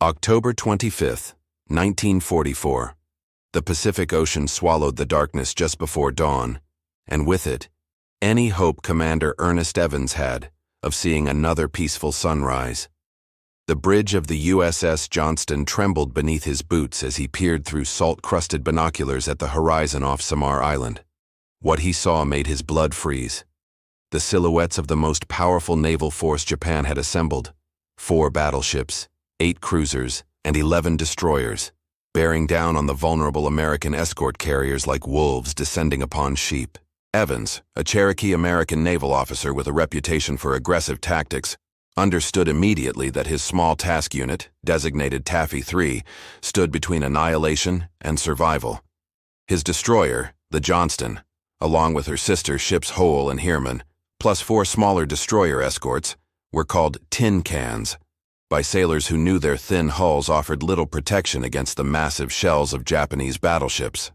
October 25th, 1944. The Pacific Ocean swallowed the darkness just before dawn, and with it, any hope Commander Ernest Evans had of seeing another peaceful sunrise. The bridge of the USS Johnston trembled beneath his boots as he peered through salt-crusted binoculars at the horizon off Samar Island. What he saw made his blood freeze. The silhouettes of the most powerful naval force Japan had assembled: 4 battleships, 8 cruisers, and 11 destroyers, bearing down on the vulnerable American escort carriers like wolves descending upon sheep. Evans, a Cherokee American naval officer with a reputation for aggressive tactics, understood immediately that his small task unit, designated Taffy 3, stood between annihilation and survival. His destroyer, the Johnston, along with her sister ships Hole and Heermann, plus 4 smaller destroyer escorts, were called tin cans by sailors who knew their thin hulls offered little protection against the massive shells of Japanese battleships.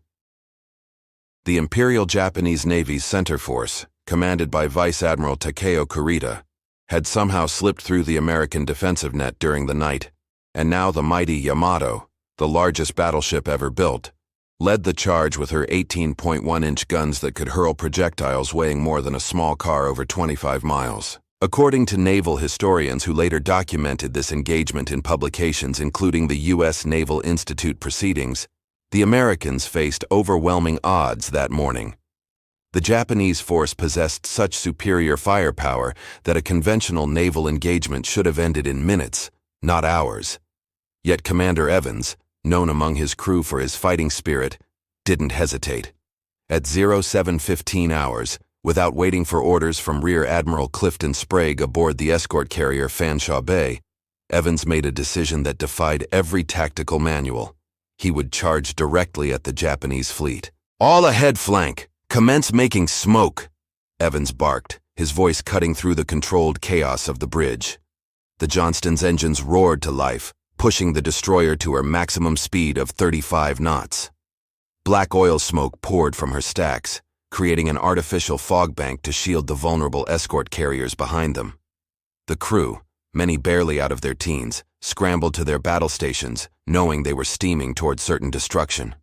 The Imperial Japanese Navy's Center Force, commanded by Vice Admiral Takeo Kurita, had somehow slipped through the American defensive net during the night, and now the mighty Yamato, the largest battleship ever built, led the charge with her 18.1-inch guns that could hurl projectiles weighing more than a small car over 25 miles. According to naval historians who later documented this engagement in publications including the U.S. Naval Institute proceedings, the Americans faced overwhelming odds that morning. The Japanese force possessed such superior firepower that a conventional naval engagement should have ended in minutes, not hours. Yet Commander Evans, known among his crew for his fighting spirit, didn't hesitate. At 07:15 hours, without waiting for orders from Rear Admiral Clifton Sprague aboard the escort carrier Fanshawe Bay, Evans made a decision that defied every tactical manual. He would charge directly at the Japanese fleet. "All ahead flank! Commence making smoke!" Evans barked, his voice cutting through the controlled chaos of the bridge. The Johnston's engines roared to life, pushing the destroyer to her maximum speed of 35 knots. Black oil smoke poured from her stacks, creating an artificial fog bank to shield the vulnerable escort carriers behind them. The crew, many barely out of their teens, scrambled to their battle stations, knowing they were steaming toward certain destruction.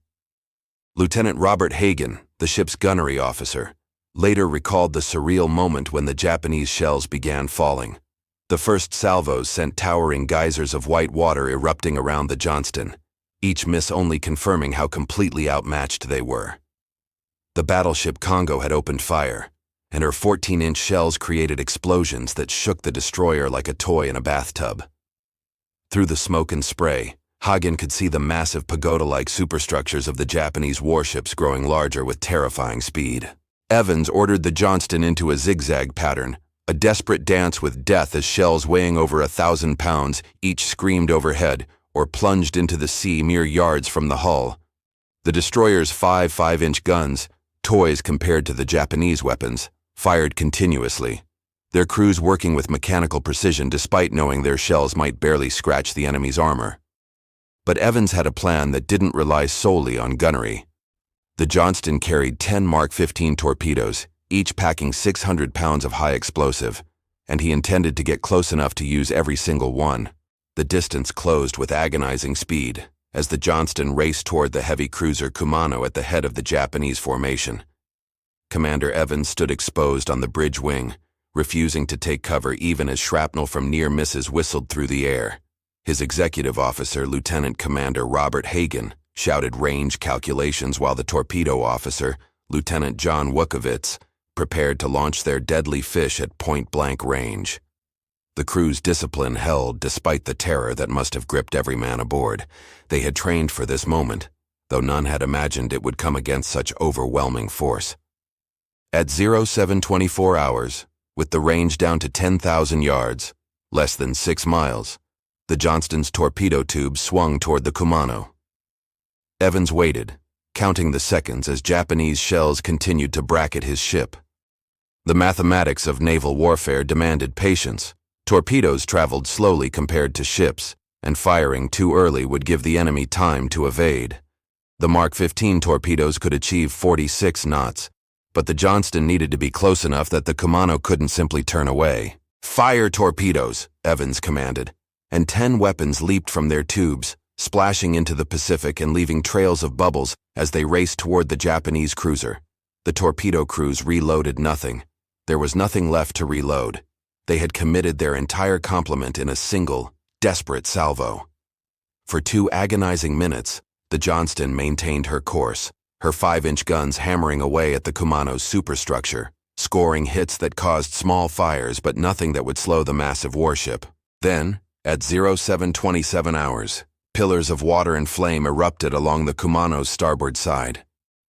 Lieutenant Robert Hagen, the ship's gunnery officer, later recalled the surreal moment when the Japanese shells began falling. The first salvos sent towering geysers of white water erupting around the Johnston, each miss only confirming how completely outmatched they were. The battleship Congo had opened fire, and her 14-inch shells created explosions that shook the destroyer like a toy in a bathtub. Through the smoke and spray, Hagen could see the massive pagoda-like superstructures of the Japanese warships growing larger with terrifying speed. Evans ordered the Johnston into a zigzag pattern, a desperate dance with death as shells weighing over 1,000 pounds each screamed overhead or plunged into the sea mere yards from the hull. The destroyer's 5 5-inch guns, toys compared to the Japanese weapons, fired continuously, their crews working with mechanical precision despite knowing their shells might barely scratch the enemy's armor. But Evans had a plan that didn't rely solely on gunnery. The Johnston carried 10 Mark 15 torpedoes, each packing 600 pounds of high explosive, and he intended to get close enough to use every single one. The distance closed with agonizing speed as the Johnston raced toward the heavy cruiser Kumano at the head of the Japanese formation. Commander Evans stood exposed on the bridge wing, refusing to take cover even as shrapnel from near misses whistled through the air. His executive officer, Lieutenant Commander Robert Hagen, shouted range calculations while the torpedo officer, Lieutenant John Wukovitz, prepared to launch their deadly fish at point-blank range. The crew's discipline held despite the terror that must have gripped every man aboard. They had trained for this moment, though none had imagined it would come against such overwhelming force. At 07:24 hours, with the range down to 10,000 yards, less than 6 miles, the Johnston's torpedo tube swung toward the Kumano. Evans waited, counting the seconds as Japanese shells continued to bracket his ship. The mathematics of naval warfare demanded patience. Torpedoes traveled slowly compared to ships, and firing too early would give the enemy time to evade. The Mark 15 torpedoes could achieve 46 knots, but the Johnston needed to be close enough that the Kumano couldn't simply turn away. "Fire torpedoes," Evans commanded. and 10 weapons leaped from their tubes, splashing into the Pacific and leaving trails of bubbles as they raced toward the Japanese cruiser. The torpedo crews reloaded nothing. There was nothing left to reload. They had committed their entire complement in a single, desperate salvo. For 2 agonizing minutes, the Johnston maintained her course, her 5-inch guns hammering away at the Kumano's superstructure, scoring hits that caused small fires but nothing that would slow the massive warship. Then, at 0727 hours, pillars of water and flame erupted along the Kumano's starboard side.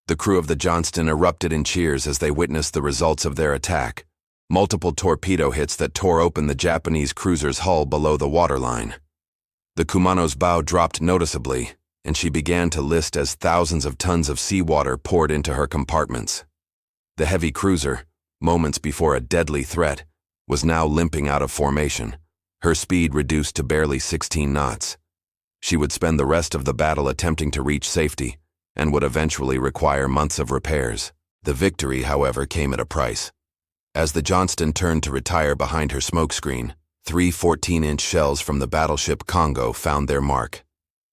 The crew of the Johnston erupted in cheers as they witnessed the results of their attack. Multiple torpedo hits that tore open the Japanese cruiser's hull below the waterline. The Kumano's bow dropped noticeably, and she began to list as thousands of tons of seawater poured into her compartments. The heavy cruiser, moments before a deadly threat, was now limping out of formation, her speed reduced to barely 16 knots. She would spend the rest of the battle attempting to reach safety, and would eventually require months of repairs. The victory, however, came at a price. As the Johnston turned to retire behind her smokescreen, 3 14-inch shells from the battleship Congo found their mark.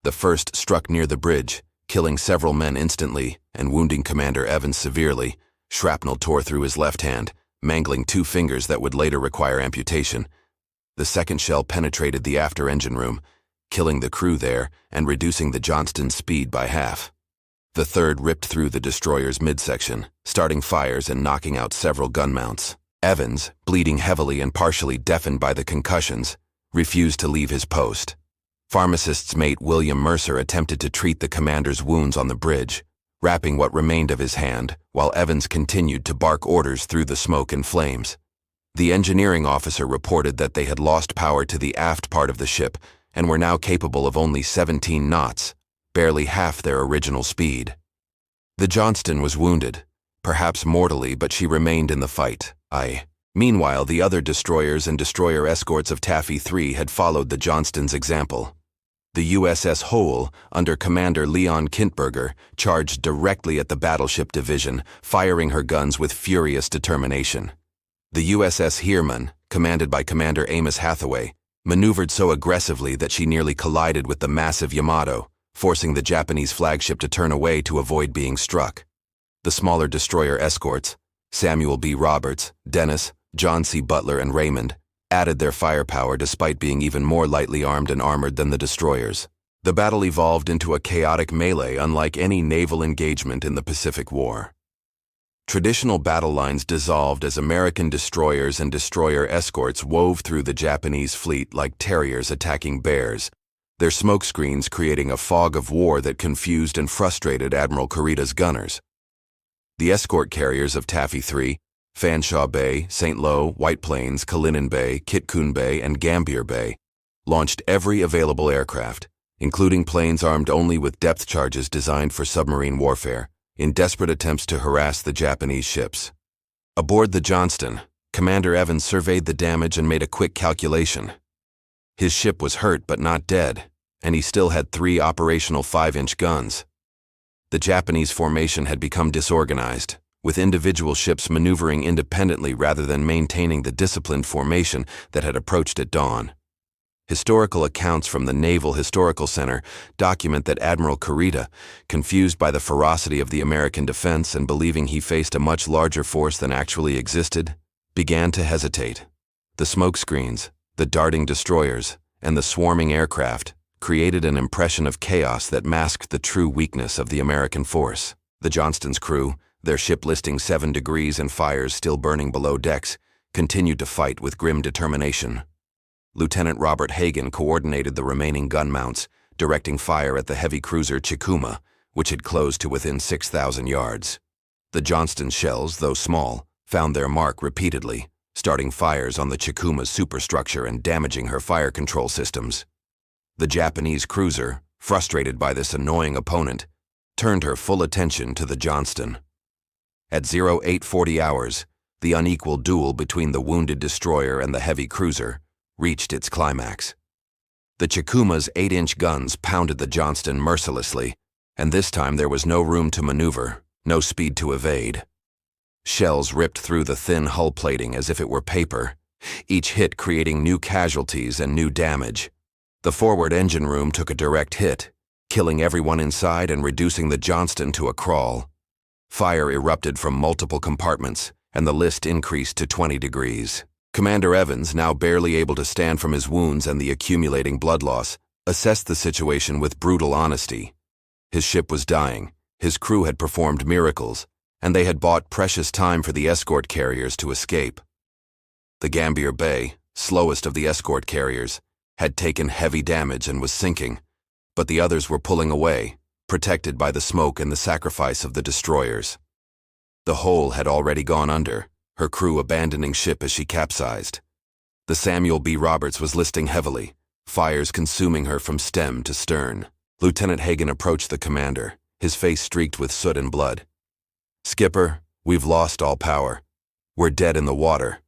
The first struck near the bridge, killing several men instantly and wounding Commander Evans severely. Shrapnel tore through his left hand, mangling 2 fingers that would later require amputation. The second shell penetrated the after engine room, killing the crew there and reducing the Johnston's speed by half. The third ripped through the destroyer's midsection, starting fires and knocking out several gun mounts. Evans, bleeding heavily and partially deafened by the concussions, refused to leave his post. Pharmacist's mate William Mercer attempted to treat the commander's wounds on the bridge, wrapping what remained of his hand, while Evans continued to bark orders through the smoke and flames. The engineering officer reported that they had lost power to the aft part of the ship and were now capable of only 17 knots, barely half their original speed. The Johnston was wounded, perhaps mortally, but she remained in the fight. Meanwhile, the other destroyers and destroyer escorts of Taffy 3 had followed the Johnston's example. The USS Hole, under Commander Leon Kintberger, charged directly at the battleship division, firing her guns with furious determination. The USS Heermann, commanded by Commander Amos Hathaway, maneuvered so aggressively that she nearly collided with the massive Yamato, forcing the Japanese flagship to turn away to avoid being struck. The smaller destroyer escorts, Samuel B. Roberts, Dennis, John C. Butler, and Raymond, added their firepower despite being even more lightly armed and armored than the destroyers. The battle evolved into a chaotic melee unlike any naval engagement in the Pacific War. Traditional battle lines dissolved as American destroyers and destroyer escorts wove through the Japanese fleet like terriers attacking bears, their smokescreens creating a fog of war that confused and frustrated Admiral Kurita's gunners. The escort carriers of Taffy 3, Fanshawe Bay, St. Lo, White Plains, Kalinin Bay, Kitkun Bay, and Gambier Bay, launched every available aircraft, including planes armed only with depth charges designed for submarine warfare, in desperate attempts to harass the Japanese ships. Aboard the Johnston, Commander Evans surveyed the damage and made a quick calculation. His ship was hurt but not dead, and he still had 3 operational 5-inch guns. The Japanese formation had become disorganized, with individual ships maneuvering independently rather than maintaining the disciplined formation that had approached at dawn. Historical accounts from the Naval Historical Center document that Admiral Kurita, confused by the ferocity of the American defense and believing he faced a much larger force than actually existed, began to hesitate. The smokescreens, the darting destroyers, and the swarming aircraft created an impression of chaos that masked the true weakness of the American force. The Johnston's crew, their ship listing 7 degrees and fires still burning below decks, continued to fight with grim determination. Lieutenant Robert Hagen coordinated the remaining gun mounts, directing fire at the heavy cruiser Chikuma, which had closed to within 6,000 yards. The Johnston's shells, though small, found their mark repeatedly, starting fires on the Chikuma's superstructure and damaging her fire control systems. The Japanese cruiser, frustrated by this annoying opponent, turned her full attention to the Johnston. At 0840 hours, the unequal duel between the wounded destroyer and the heavy cruiser reached its climax. The Chikuma's 8-inch guns pounded the Johnston mercilessly, and this time there was no room to maneuver, no speed to evade. Shells ripped through the thin hull plating as if it were paper, each hit creating new casualties and new damage. The forward engine room took a direct hit, killing everyone inside and reducing the Johnston to a crawl. Fire erupted from multiple compartments, and the list increased to 20 degrees. Commander Evans, now barely able to stand from his wounds and the accumulating blood loss, assessed the situation with brutal honesty. His ship was dying, his crew had performed miracles, and they had bought precious time for the escort carriers to escape. The Gambier Bay, slowest of the escort carriers, had taken heavy damage and was sinking, but the others were pulling away, protected by the smoke and the sacrifice of the destroyers. The Whole had already gone under, her crew abandoning ship as she capsized. The Samuel B. Roberts was listing heavily, fires consuming her from stem to stern. Lieutenant Hagen approached the commander, his face streaked with soot and blood. "Skipper, we've lost all power. We're dead in the water."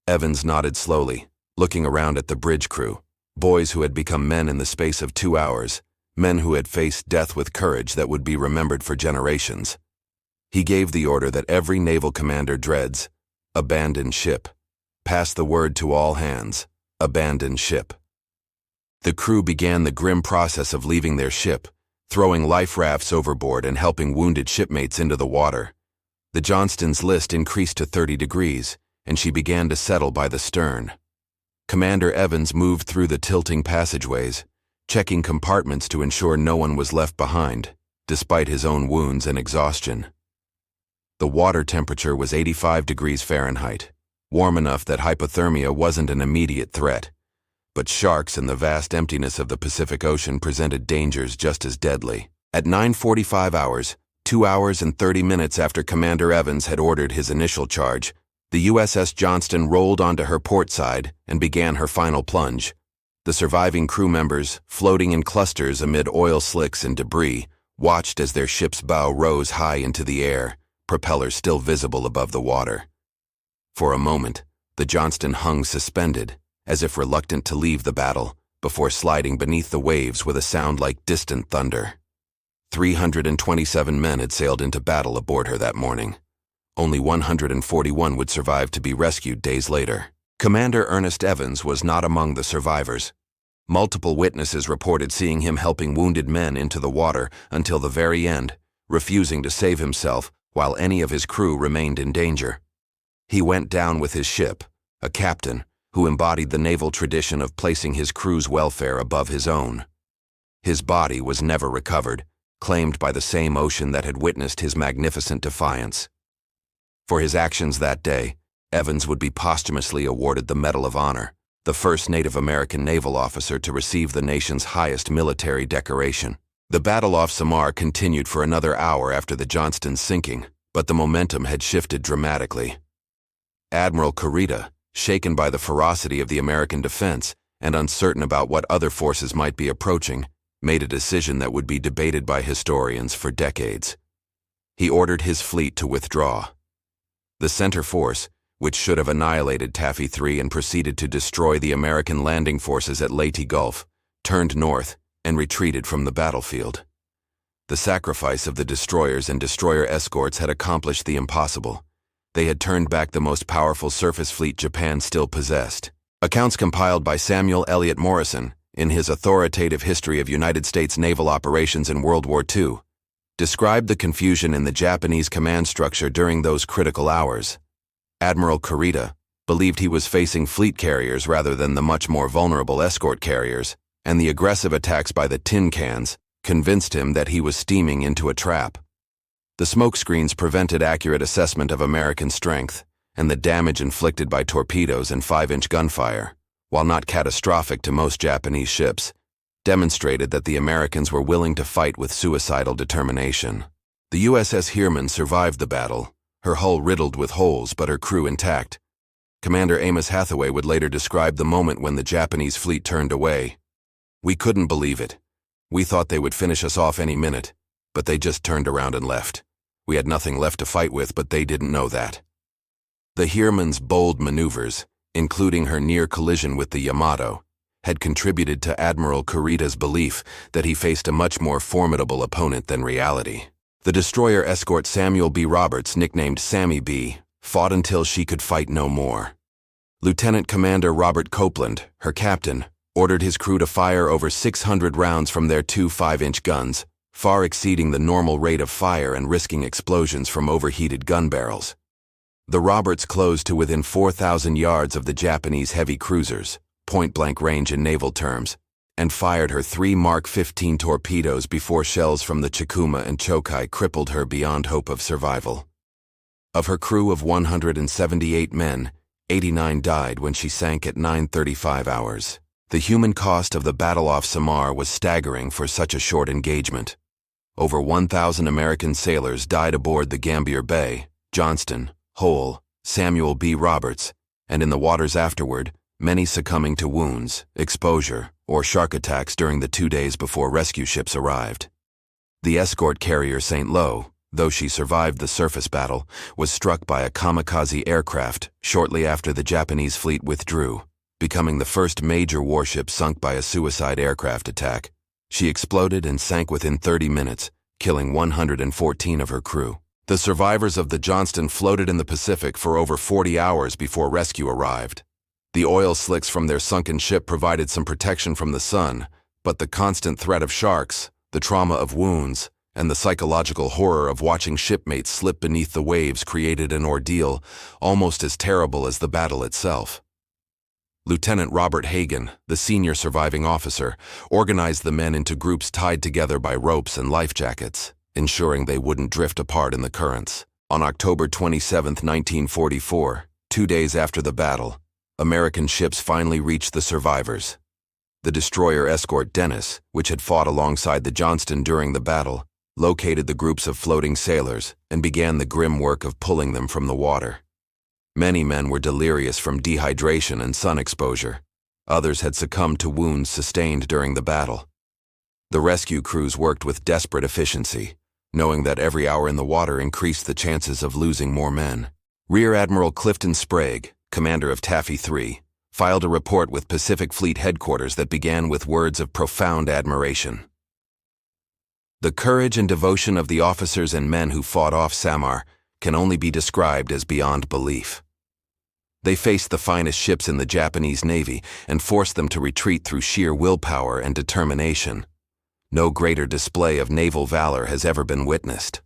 Evans nodded slowly, looking around at the bridge crew, boys who had become men in the space of 2 hours, men who had faced death with courage that would be remembered for generations. He gave the order that every naval commander dreads: abandon ship. Pass the word to all hands: abandon ship. The crew began the grim process of leaving their ship, throwing life rafts overboard and helping wounded shipmates into the water. The Johnston's list increased to 30 degrees, and she began to settle by the stern. Commander Evans moved through the tilting passageways, checking compartments to ensure no one was left behind, despite his own wounds and exhaustion. The water temperature was 85 degrees Fahrenheit, warm enough that hypothermia wasn't an immediate threat, but sharks in the vast emptiness of the Pacific Ocean presented dangers just as deadly. At 9:45 hours, 2 hours and 30 minutes after Commander Evans had ordered his initial charge, the USS Johnston rolled onto her port side and began her final plunge. The surviving crew members, floating in clusters amid oil slicks and debris, watched as their ship's bow rose high into the air, propellers still visible above the water. For a moment, the Johnston hung suspended, as if reluctant to leave the battle, before sliding beneath the waves with a sound like distant thunder. 327 men had sailed into battle aboard her that morning. Only 141 would survive to be rescued days later. Commander Ernest Evans was not among the survivors. Multiple witnesses reported seeing him helping wounded men into the water until the very end, refusing to save himself while any of his crew remained in danger. He went down with his ship, a captain who embodied the naval tradition of placing his crew's welfare above his own. His body was never recovered, claimed by the same ocean that had witnessed his magnificent defiance. For his actions that day, Evans would be posthumously awarded the Medal of Honor, the first Native American naval officer to receive the nation's highest military decoration. The battle off Samar continued for another hour after the Johnston's sinking, but the momentum had shifted dramatically. Admiral Kurita, shaken by the ferocity of the American defense and uncertain about what other forces might be approaching, made a decision that would be debated by historians for decades. He ordered his fleet to withdraw. The center force, which should have annihilated Taffy 3 and proceeded to destroy the American landing forces at Leyte Gulf, turned north and retreated from the battlefield. The sacrifice of the destroyers and destroyer escorts had accomplished the impossible. They had turned back the most powerful surface fleet Japan still possessed. Accounts compiled by Samuel Eliot Morison in his authoritative History of United States Naval Operations in World War II described the confusion in the Japanese command structure during those critical hours. Admiral Kurita believed he was facing fleet carriers rather than the much more vulnerable escort carriers, and the aggressive attacks by the tin cans convinced him that he was steaming into a trap. The smokescreens prevented accurate assessment of American strength, and the damage inflicted by torpedoes and 5-inch gunfire, while not catastrophic to most Japanese ships, demonstrated that the Americans were willing to fight with suicidal determination. The USS Heermann survived the battle, her hull riddled with holes but her crew intact. Commander Amos Hathaway would later describe the moment when the Japanese fleet turned away. "We couldn't believe it. We thought they would finish us off any minute, but they just turned around and left. We had nothing left to fight with, but they didn't know that." The Heermann's bold maneuvers, including her near collision with the Yamato, had contributed to Admiral Kurita's belief that he faced a much more formidable opponent than reality. The destroyer escort Samuel B. Roberts, nicknamed Sammy B., fought until she could fight no more. Lieutenant Commander Robert Copeland, her captain, ordered his crew to fire over 600 rounds from their two 5-inch guns, far exceeding the normal rate of fire and risking explosions from overheated gun barrels. The Roberts closed to within 4,000 yards of the Japanese heavy cruisers, point-blank range in naval terms, and fired her 3 Mark 15 torpedoes before shells from the Chikuma and Chokai crippled her beyond hope of survival. Of her crew of 178 men, 89 died when she sank at 9:35 hours. The human cost of the battle off Samar was staggering for such a short engagement. Over 1,000 American sailors died aboard the Gambier Bay, Johnston, Hole, Samuel B. Roberts, and in the waters afterward, many succumbing to wounds, exposure, or shark attacks during the 2 days before rescue ships arrived. The escort carrier St. Lo, though she survived the surface battle, was struck by a kamikaze aircraft shortly after the Japanese fleet withdrew, becoming the first major warship sunk by a suicide aircraft attack. She exploded and sank within 30 minutes, killing 114 of her crew. The survivors of the Johnston floated in the Pacific for over 40 hours before rescue arrived. The oil slicks from their sunken ship provided some protection from the sun, but the constant threat of sharks, the trauma of wounds, and the psychological horror of watching shipmates slip beneath the waves created an ordeal almost as terrible as the battle itself. Lieutenant Robert Hagen, the senior surviving officer, organized the men into groups tied together by ropes and life jackets, ensuring they wouldn't drift apart in the currents. On October 27, 1944, 2 days after the battle, American ships finally reached the survivors. The destroyer escort Dennis, which had fought alongside the Johnston during the battle, located the groups of floating sailors and began the grim work of pulling them from the water. Many men were delirious from dehydration and sun exposure. Others had succumbed to wounds sustained during the battle. The rescue crews worked with desperate efficiency, knowing that every hour in the water increased the chances of losing more men. Rear Admiral Clifton Sprague, commander of Taffy 3, filed a report with Pacific Fleet headquarters that began with words of profound admiration. The courage and devotion of the officers and men who fought off Samar can only be described as beyond belief. They faced the finest ships in the Japanese Navy and forced them to retreat through sheer willpower and determination. No greater display of naval valor has ever been witnessed.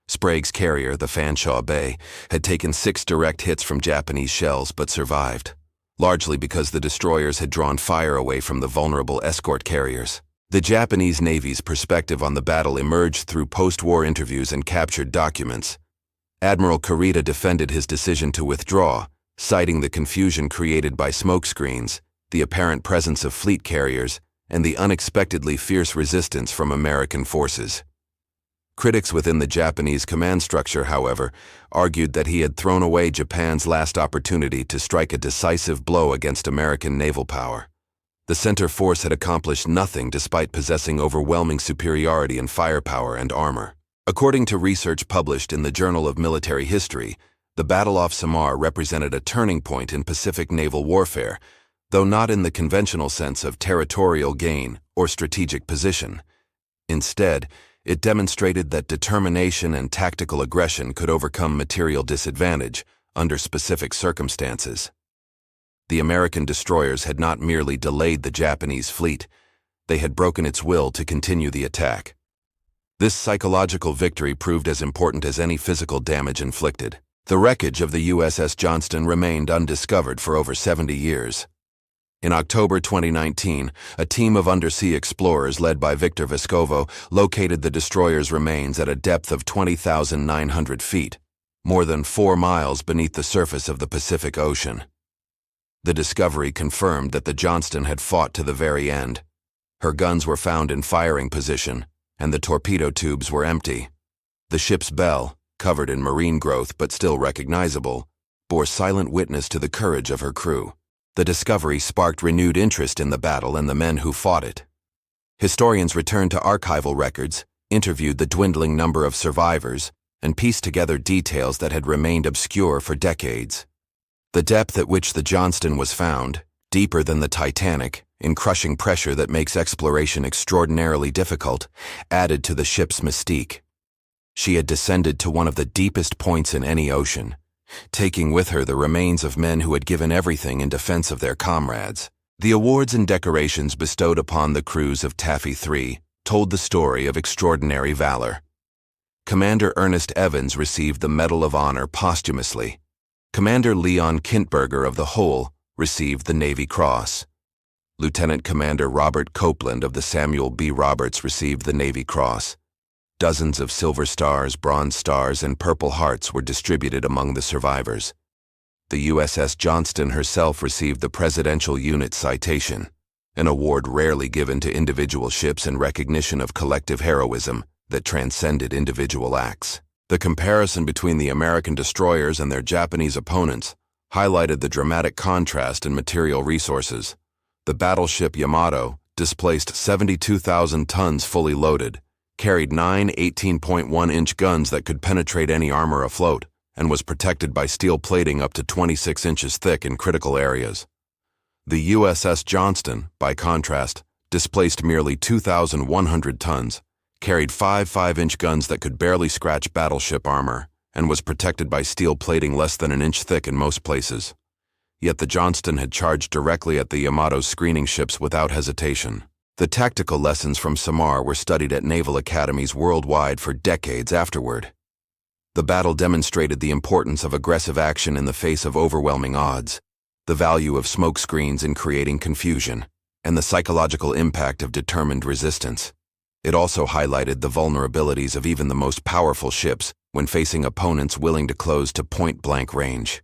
Sprague's carrier, the Fanshawe Bay, had taken 6 direct hits from Japanese shells but survived, largely because the destroyers had drawn fire away from the vulnerable escort carriers. The Japanese Navy's perspective on the battle emerged through post-war interviews and captured documents. Admiral Kurita defended his decision to withdraw, citing the confusion created by smokescreens, the apparent presence of fleet carriers, and the unexpectedly fierce resistance from American forces. Critics within the Japanese command structure, however, argued that he had thrown away Japan's last opportunity to strike a decisive blow against American naval power. The center force had accomplished nothing despite possessing overwhelming superiority in firepower and armor. According to research published in the Journal of Military History, the Battle off Samar represented a turning point in Pacific naval warfare, though not in the conventional sense of territorial gain or strategic position. Instead, it demonstrated that determination and tactical aggression could overcome material disadvantage under specific circumstances. The American destroyers had not merely delayed the Japanese fleet, they had broken its will to continue the attack. This psychological victory proved as important as any physical damage inflicted. The wreckage of the USS Johnston remained undiscovered for over 70 years. In October 2019, a team of undersea explorers led by Victor Vescovo located the destroyer's remains at a depth of 20,900 feet, more than 4 miles beneath the surface of the Pacific Ocean. The discovery confirmed that the Johnston had fought to the very end. Her guns were found in firing position, and the torpedo tubes were empty. The ship's bell, covered in marine growth but still recognizable, bore silent witness to the courage of her crew. The discovery sparked renewed interest in the battle and the men who fought it. Historians returned to archival records, interviewed the dwindling number of survivors, and pieced together details that had remained obscure for decades. The depth at which the Johnston was found, deeper than the Titanic, in crushing pressure that makes exploration extraordinarily difficult, added to the ship's mystique. She had descended to one of the deepest points in any ocean, taking with her the remains of men who had given everything in defense of their comrades. The awards and decorations bestowed upon the crews of Taffy 3 told the story of extraordinary valor. Commander Ernest Evans received the Medal of Honor posthumously. Commander Leon Kintberger of the Whole received the Navy Cross. Lieutenant Commander Robert Copeland of the Samuel B. Roberts received the Navy Cross. Dozens of Silver Stars, Bronze Stars, and Purple Hearts were distributed among the survivors. The USS Johnston herself received the Presidential Unit Citation, an award rarely given to individual ships in recognition of collective heroism that transcended individual acts. The comparison between the American destroyers and their Japanese opponents highlighted the dramatic contrast in material resources. The battleship Yamato displaced 72,000 tons fully loaded, carried 9 18.1-inch guns that could penetrate any armor afloat, and was protected by steel plating up to 26 inches thick in critical areas. The USS Johnston, by contrast, displaced merely 2,100 tons, carried 5 5-inch guns that could barely scratch battleship armor, and was protected by steel plating less than an inch thick in most places. Yet the Johnston had charged directly at the Yamato's screening ships without hesitation. The tactical lessons from Samar were studied at naval academies worldwide for decades afterward. The battle demonstrated the importance of aggressive action in the face of overwhelming odds, the value of smoke screens in creating confusion, and the psychological impact of determined resistance. It also highlighted the vulnerabilities of even the most powerful ships when facing opponents willing to close to point-blank range.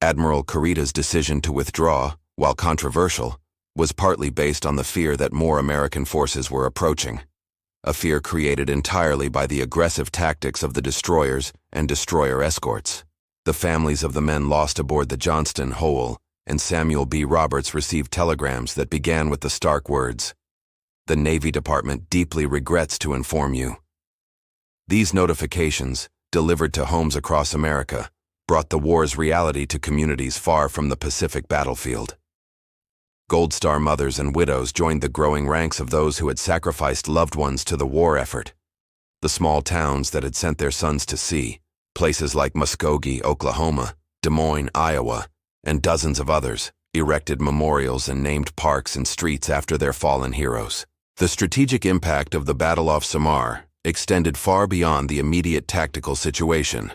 Admiral Kurita's decision to withdraw, while controversial, was partly based on the fear that more American forces were approaching, a fear created entirely by the aggressive tactics of the destroyers and destroyer escorts. The families of the men lost aboard the Johnston whole, and Samuel B. Roberts received telegrams that began with the stark words, "The Navy Department deeply regrets to inform you." These notifications, delivered to homes across America, brought the war's reality to communities far from the Pacific battlefield. Gold Star mothers and widows joined the growing ranks of those who had sacrificed loved ones to the war effort. The small towns that had sent their sons to sea, places like Muskogee, Oklahoma, Des Moines, Iowa, and dozens of others, erected memorials and named parks and streets after their fallen heroes. The strategic impact of the Battle off Samar extended far beyond the immediate tactical situation.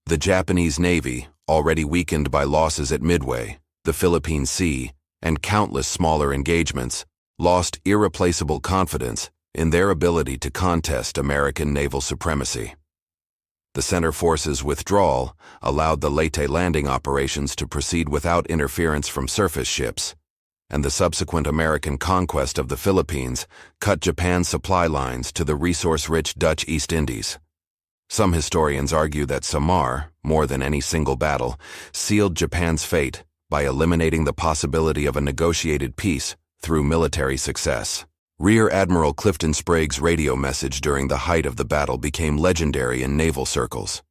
The Japanese Navy, already weakened by losses at Midway, the Philippine Sea, and countless smaller engagements, lost irreplaceable confidence in their ability to contest American naval supremacy. The center force's withdrawal allowed the Leyte landing operations to proceed without interference from surface ships, and the subsequent American conquest of the Philippines cut Japan's supply lines to the resource-rich Dutch East Indies. Some historians argue that Samar, more than any single battle, sealed Japan's fate by eliminating the possibility of a negotiated peace through military success. Rear Admiral Clifton Sprague's radio message during the height of the battle became legendary in naval circles.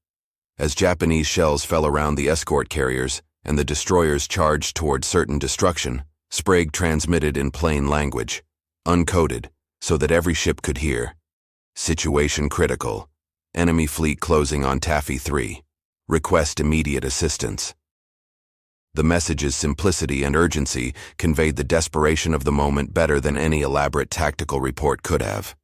As Japanese shells fell around the escort carriers and the destroyers charged toward certain destruction, Sprague transmitted in plain language, uncoded, so that every ship could hear. "Situation critical. Enemy fleet closing on Taffy 3. Request immediate assistance." The message's simplicity and urgency conveyed the desperation of the moment better than any elaborate tactical report could have.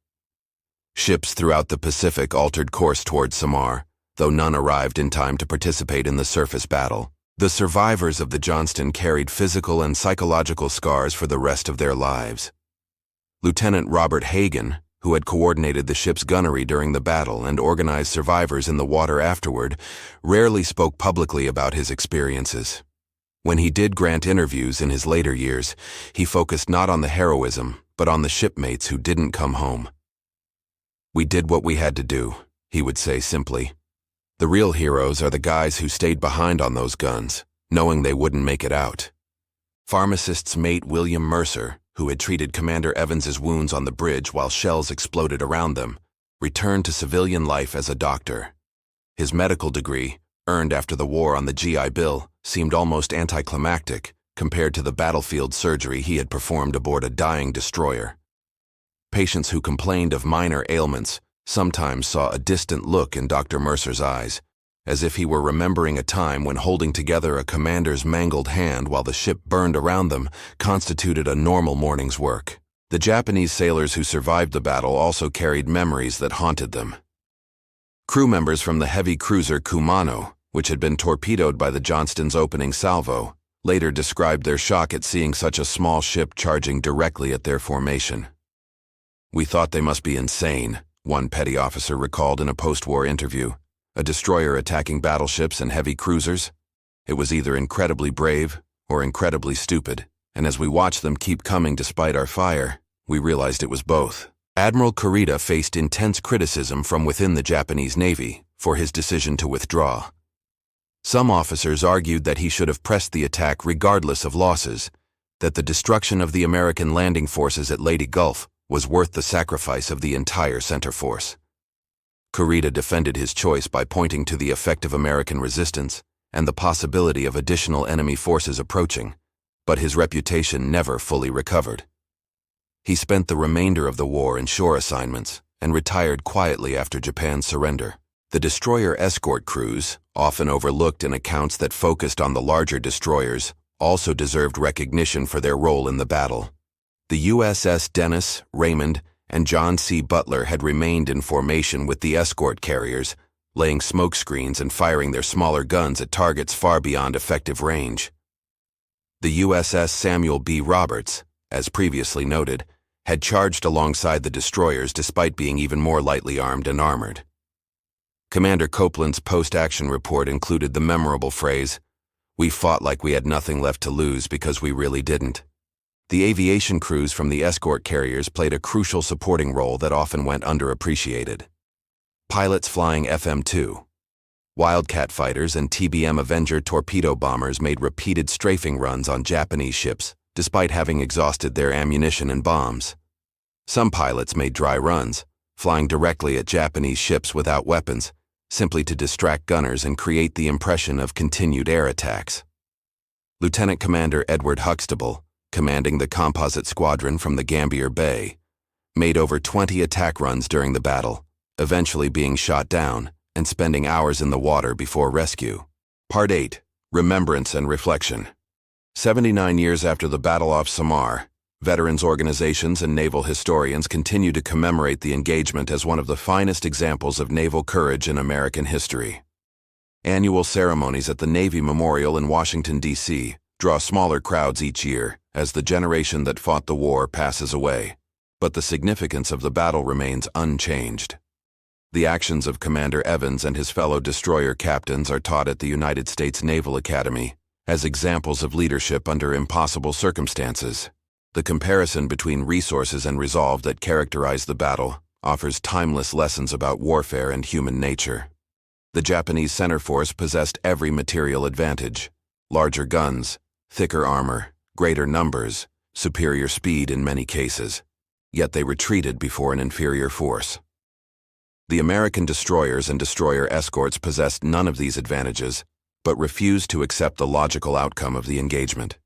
Ships throughout the Pacific altered course toward Samar, though none arrived in time to participate in the surface battle. The survivors of the Johnston carried physical and psychological scars for the rest of their lives. Lieutenant Robert Hagen, who had coordinated the ship's gunnery during the battle and organized survivors in the water afterward, rarely spoke publicly about his experiences. When he did grant interviews in his later years, he focused not on the heroism, but on the shipmates who didn't come home. "We did what we had to do," he would say simply. "The real heroes are the guys who stayed behind on those guns, knowing they wouldn't make it out." Pharmacist's mate William Mercer, who had treated Commander Evans's wounds on the bridge while shells exploded around them, returned to civilian life as a doctor. His medical degree, earned after the war on the GI Bill, seemed almost anticlimactic compared to the battlefield surgery he had performed aboard a dying destroyer. Patients who complained of minor ailments sometimes saw a distant look in Dr. Mercer's eyes, as if he were remembering a time when holding together a commander's mangled hand while the ship burned around them constituted a normal morning's work. The Japanese sailors who survived the battle also carried memories that haunted them. Crew members from the heavy cruiser Kumano, which had been torpedoed by the Johnston's opening salvo, later described their shock at seeing such a small ship charging directly at their formation. "We thought they must be insane," one petty officer recalled in a post-war interview. "A destroyer attacking battleships and heavy cruisers? It was either incredibly brave or incredibly stupid, and as we watched them keep coming despite our fire, we realized it was both." Admiral Kurita faced intense criticism from within the Japanese Navy for his decision to withdraw. Some officers argued that he should have pressed the attack regardless of losses, that the destruction of the American landing forces at Leyte Gulf was worth the sacrifice of the entire center force. Kurita defended his choice by pointing to the effective American resistance and the possibility of additional enemy forces approaching, but his reputation never fully recovered. He spent the remainder of the war in shore assignments and retired quietly after Japan's surrender. The destroyer escort crews, often overlooked in accounts that focused on the larger destroyers, also deserved recognition for their role in the battle. The USS Dennis, Raymond, and John C. Butler had remained in formation with the escort carriers, laying smoke screens and firing their smaller guns at targets far beyond effective range. The USS Samuel B. Roberts, as previously noted, had charged alongside the destroyers despite being even more lightly armed and armored. Commander Copeland's post-action report included the memorable phrase, "We fought like we had nothing left to lose because we really didn't." The aviation crews from the escort carriers played a crucial supporting role that often went underappreciated. Pilots flying FM-2, Wildcat fighters and TBM Avenger torpedo bombers made repeated strafing runs on Japanese ships, despite having exhausted their ammunition and bombs. Some pilots made dry runs, flying directly at Japanese ships without weapons, simply to distract gunners and create the impression of continued air attacks. Lieutenant Commander Edward Huxtable, commanding the composite squadron from the Gambier Bay, made over 20 attack runs during the battle, eventually being shot down and spending hours in the water before rescue. Part 8. Remembrance and Reflection. 79 years after the Battle off Samar, veterans organizations and naval historians continue to commemorate the engagement as one of the finest examples of naval courage in American history. Annual ceremonies at the Navy Memorial in Washington, D.C., draw smaller crowds each year as the generation that fought the war passes away, but the significance of the battle remains unchanged. The actions of Commander Evans and his fellow destroyer captains are taught at the United States Naval Academy as examples of leadership under impossible circumstances. The comparison between resources and resolve that characterize the battle offers timeless lessons about warfare and human nature. The Japanese center force possessed every material advantage: larger guns, thicker armor, greater numbers, superior speed in many cases. Yet they retreated before an inferior force. The American destroyers and destroyer escorts possessed none of these advantages, but refused to accept the logical outcome of the engagement.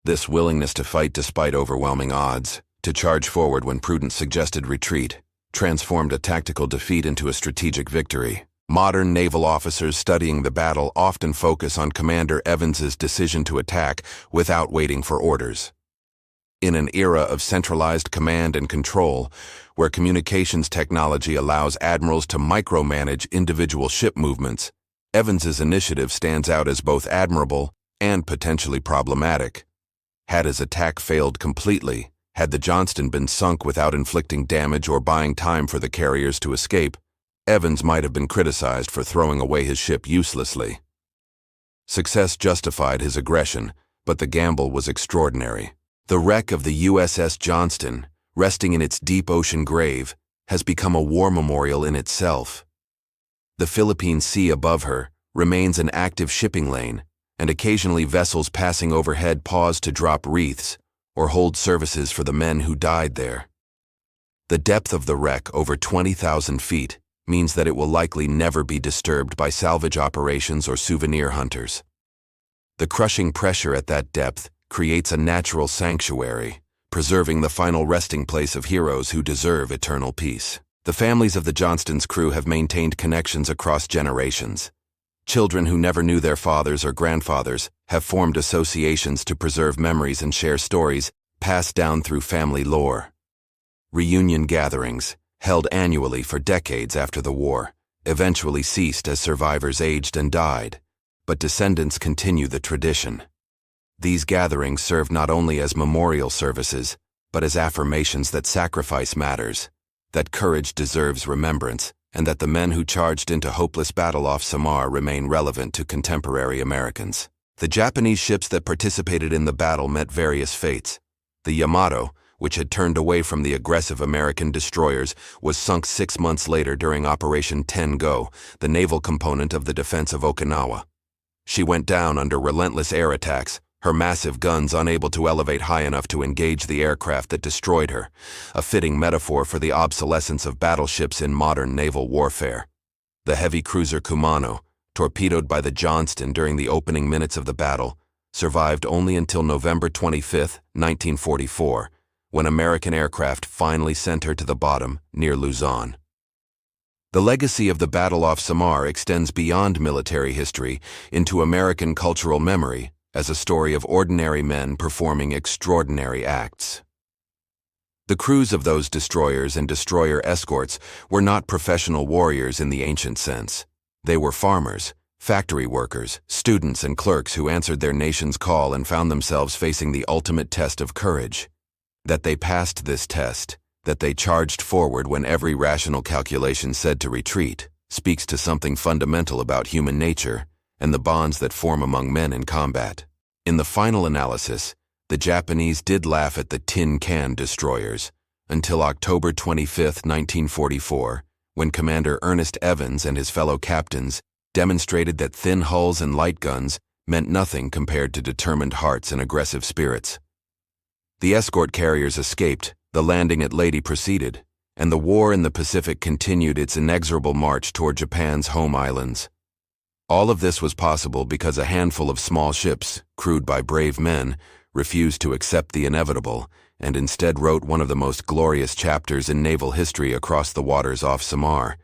This willingness to fight despite overwhelming odds, to charge forward when prudence suggested retreat, transformed a tactical defeat into a strategic victory. Modern naval officers studying the battle often focus on Commander Evans's decision to attack without waiting for orders. In an era of centralized command and control, where communications technology allows admirals to micromanage individual ship movements, Evans's initiative stands out as both admirable and potentially problematic. Had his attack failed completely, had the Johnston been sunk without inflicting damage or buying time for the carriers to escape, Evans might have been criticized for throwing away his ship uselessly. Success justified his aggression, but the gamble was extraordinary. The wreck of the USS Johnston, resting in its deep ocean grave, has become a war memorial in itself. The Philippine Sea above her remains an active shipping lane, and occasionally vessels passing overhead pause to drop wreaths or hold services for the men who died there. The depth of the wreck, over 20,000 feet, means that it will likely never be disturbed by salvage operations or souvenir hunters. The crushing pressure at that depth creates a natural sanctuary, preserving the final resting place of heroes who deserve eternal peace. The families of the Johnston's crew have maintained connections across generations. Children who never knew their fathers or grandfathers have formed associations to preserve memories and share stories passed down through family lore. Reunion gatherings, held annually for decades after the war, eventually ceased as survivors aged and died, but descendants continue the tradition. These gatherings serve not only as memorial services, but as affirmations that sacrifice matters, that courage deserves remembrance, and that the men who charged into hopeless battle off Samar remain relevant to contemporary Americans. The Japanese ships that participated in the battle met various fates. The Yamato, which had turned away from the aggressive American destroyers, was sunk 6 months later during Operation Ten-Go, the naval component of the defense of Okinawa. She went down under relentless air attacks, her massive guns unable to elevate high enough to engage the aircraft that destroyed her, a fitting metaphor for the obsolescence of battleships in modern naval warfare. The heavy cruiser Kumano, torpedoed by the Johnston during the opening minutes of the battle, survived only until November 25, 1944, when American aircraft finally sent her to the bottom near Luzon. The legacy of the battle off Samar extends beyond military history into American cultural memory as a story of ordinary men performing extraordinary acts. The crews of those destroyers and destroyer escorts were not professional warriors in the ancient sense. They were farmers, factory workers, students, and clerks who answered their nation's call and found themselves facing the ultimate test of courage. That they passed this test, that they charged forward when every rational calculation said to retreat, speaks to something fundamental about human nature and the bonds that form among men in combat. In the final analysis, the Japanese did laugh at the tin can destroyers until October 25, 1944, when Commander Ernest Evans and his fellow captains demonstrated that thin hulls and light guns meant nothing compared to determined hearts and aggressive spirits. The escort carriers escaped, the landing at Leyte proceeded, and the war in the Pacific continued its inexorable march toward Japan's home islands. All of this was possible because a handful of small ships, crewed by brave men, refused to accept the inevitable and instead wrote one of the most glorious chapters in naval history across the waters off Samar.